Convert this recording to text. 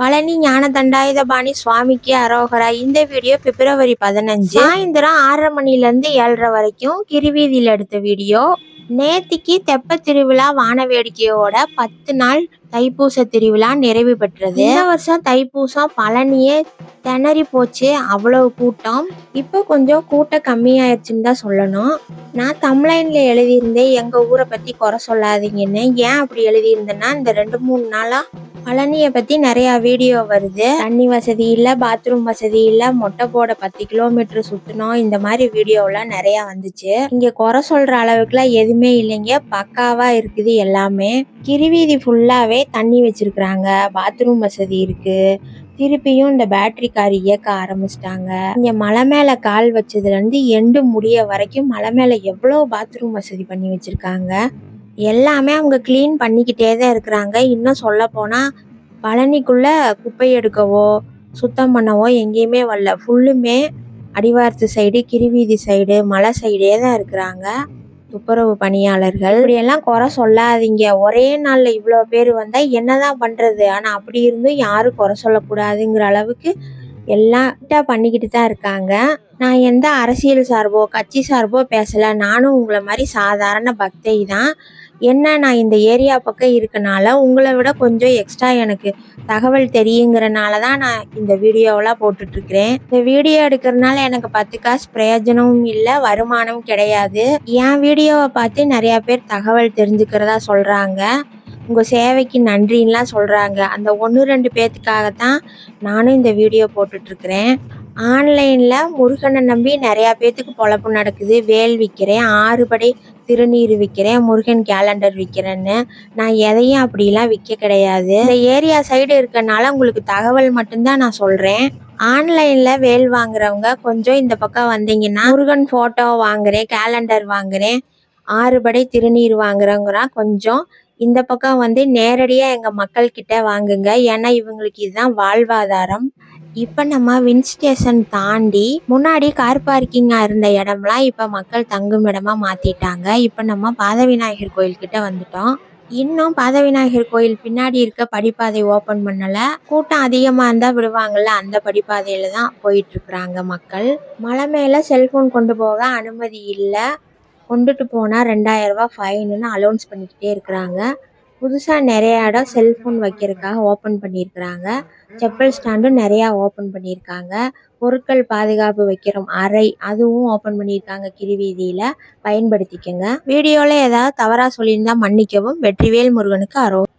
பழனி ஞான தண்டாயுதபாணி சுவாமிக்கு அரோகரா. இந்த வீடியோ பிப்ரவரி 15 சாயந்தரம் 6:30 மணிலேருந்து 7:30 வரைக்கும் கிரிவீதியில் எடுத்த வீடியோ. நேத்திக்கு தெப்ப திருவிழா வான வேடிக்கையோட 10 நாள் தைப்பூச திருவிழா நிறைவு பெற்றது. இந்த வருஷம் தைப்பூசம் பழனியே திணறி போச்சு, அவ்வளவு கூட்டம். இப்போ கொஞ்சம் கூட்டம் கம்மியாயிருச்சுன்னு தான் சொல்லணும். நான் தம்ப்லைன்ல எழுதியிருந்தேன் எங்க ஊரை பத்தி குறை சொல்லாதீங்கன்னு. ஏன் அப்படி எழுதியிருந்தேன்னா, இந்த 2-3 நாளா பழனியை பத்தி நிறைய வீடியோ வருது. தண்ணி வசதி இல்லை, பாத்ரூம் வசதி இல்லை, மொட்டை போட 10 கிலோமீட்டர் சுத்தணும், இந்த மாதிரி வீடியோலாம் நிறைய வந்துச்சு. இங்க குறை சொல்ற அளவுக்குலாம் எதுவுமே இல்லைங்க, பக்காவா இருக்குது எல்லாமே. கிரிவீதி ஃபுல்லாவே தண்ணி வச்சிருக்கிறாங்க, பாத்ரூம் வசதி இருக்கு. திருப்பியும் இந்த பேட்டரி கார் இயக்க ஆரம்பிச்சிட்டாங்க. இங்க மலை மேல கால் வச்சதுல இருந்து எண்டு முடிய வரைக்கும் மலை மேல எவ்வளவு பாத்ரூம் வசதி பண்ணி வச்சிருக்காங்க. எல்லாமே அவங்க கிளீன் பண்ணிக்கிட்டே தான் இருக்கிறாங்க. இன்னும் சொல்ல போனா பழனிக்குள்ள குப்பை எடுக்கவோ சுத்தம் பண்ணவோ எங்கேயுமே வரல. ஃபுல்லுமே அடிவாரத்து சைடு, கிரிவீதி சைடு, மலை சைடே தான் இருக்கிறாங்க துப்புரவு பணியாளர்கள். இப்படியெல்லாம் குறை சொல்லாதீங்க. ஒரே நாள்ல இவ்வளோ பேர் வந்தா என்னதான் பண்றது? ஆனா அப்படி இருந்தும் யாரும் குறை சொல்லக்கூடாதுங்கிற அளவுக்கு எல்லாம் பண்ணிக்கிட்டு தான் இருக்காங்க. நான் எந்த அரசியல் சார்போ கட்சி சார்போ பேசல. நானும் உங்களை மாதிரி சாதாரண பக்தை தான். என்ன, நான் இந்த ஏரியா பக்கம் இருக்கனால உங்களை விட கொஞ்சம் எக்ஸ்ட்ரா எனக்கு தகவல் தெரியுங்கிறனால தான் நான் இந்த வீடியோவெல்லாம் போட்டுட்ருக்கிறேன். இந்த வீடியோ எடுக்கிறதுனால எனக்கு 10 காசு பிரயோஜனமும் இல்லை, வருமானம் கிடையாது. என் வீடியோவை பார்த்து நிறையா பேர் தகவல் தெரிஞ்சுக்கிறதா சொல்கிறாங்க. உங்கள் சேவைக்கு நன்றின்லாம் சொல்கிறாங்க. அந்த 1-2 பேர்த்துக்காகத்தான் நானும் இந்த வீடியோ போட்டுட்ருக்கிறேன். ஆன்லைனில் முருகனை நம்பி நிறையா பேர்த்துக்கு பொழப்பு நடக்குது. வேல் விற்கிறேன், 6 படை திருநீர் விற்கிறேன், முருகன் கேலண்டர் விற்கிறேன்னு. நான் எதையும் அப்படிலாம் விற்க கிடையாது. இந்த ஏரியா சைடு இருக்கனால உங்களுக்கு தகவல் மட்டும்தான் நான் சொல்கிறேன். ஆன்லைனில் வேல் வாங்குறவங்க கொஞ்சம் இந்த பக்கம் வந்தீங்கன்னா, முருகன் ஃபோட்டோ வாங்குறேன், கேலண்டர் வாங்குறேன், 6 படை திருநீர் வாங்குறேங்கிறா கொஞ்சம் இந்த பக்கம் வந்து நேரடியாக எங்கள் மக்கள்கிட்ட வாங்குங்க. ஏன்னா இவங்களுக்கு இதுதான் வாழ்வாதாரம். இப்போ நம்ம வின் ஸ்டேஷன் தாண்டி முன்னாடி கார் பார்க்கிங்காக இருந்த இடம்லாம் இப்போ மக்கள் தங்கும் இடமா மாற்றிட்டாங்க. இப்போ நம்ம பாதவிநாயகர் கோயில்கிட்ட வந்துட்டோம். இன்னும் பாதவிநாயகர் கோயில் பின்னாடி இருக்க படிப்பாதை ஓப்பன் பண்ணலை. கூட்டம் அதிகமாக இருந்தால் விடுவாங்கள்ல, அந்த படிப்பாதையில் தான் போயிட்டுருக்குறாங்க மக்கள். மலை மேலே செல்ஃபோன் கொண்டு போக அனுமதி இல்லை, கொண்டுட்டு போனால் 2000 ரூபா ஃபைனுன்னு அலௌன்ஸ் பண்ணிக்கிட்டே இருக்கிறாங்க. புதுசாக நிறைய இடம் செல்ஃபோன் வைக்கிறதுக்காக ஓப்பன் பண்ணியிருக்கிறாங்க. செப்பல் ஸ்டாண்டும் நிறையா ஓப்பன் பண்ணியிருக்காங்க. பொருட்கள் பாதுகாப்பு வைக்கிற அறை அதுவும் ஓப்பன் பண்ணியிருக்காங்க கிரிவீதியில், பயன்படுத்திக்கங்க. வீடியோவில் ஏதாவது தவறாக சொல்லியிருந்தால் மன்னிக்கவும். வெற்றிவேல் முருகனுக்கு அரோகரா.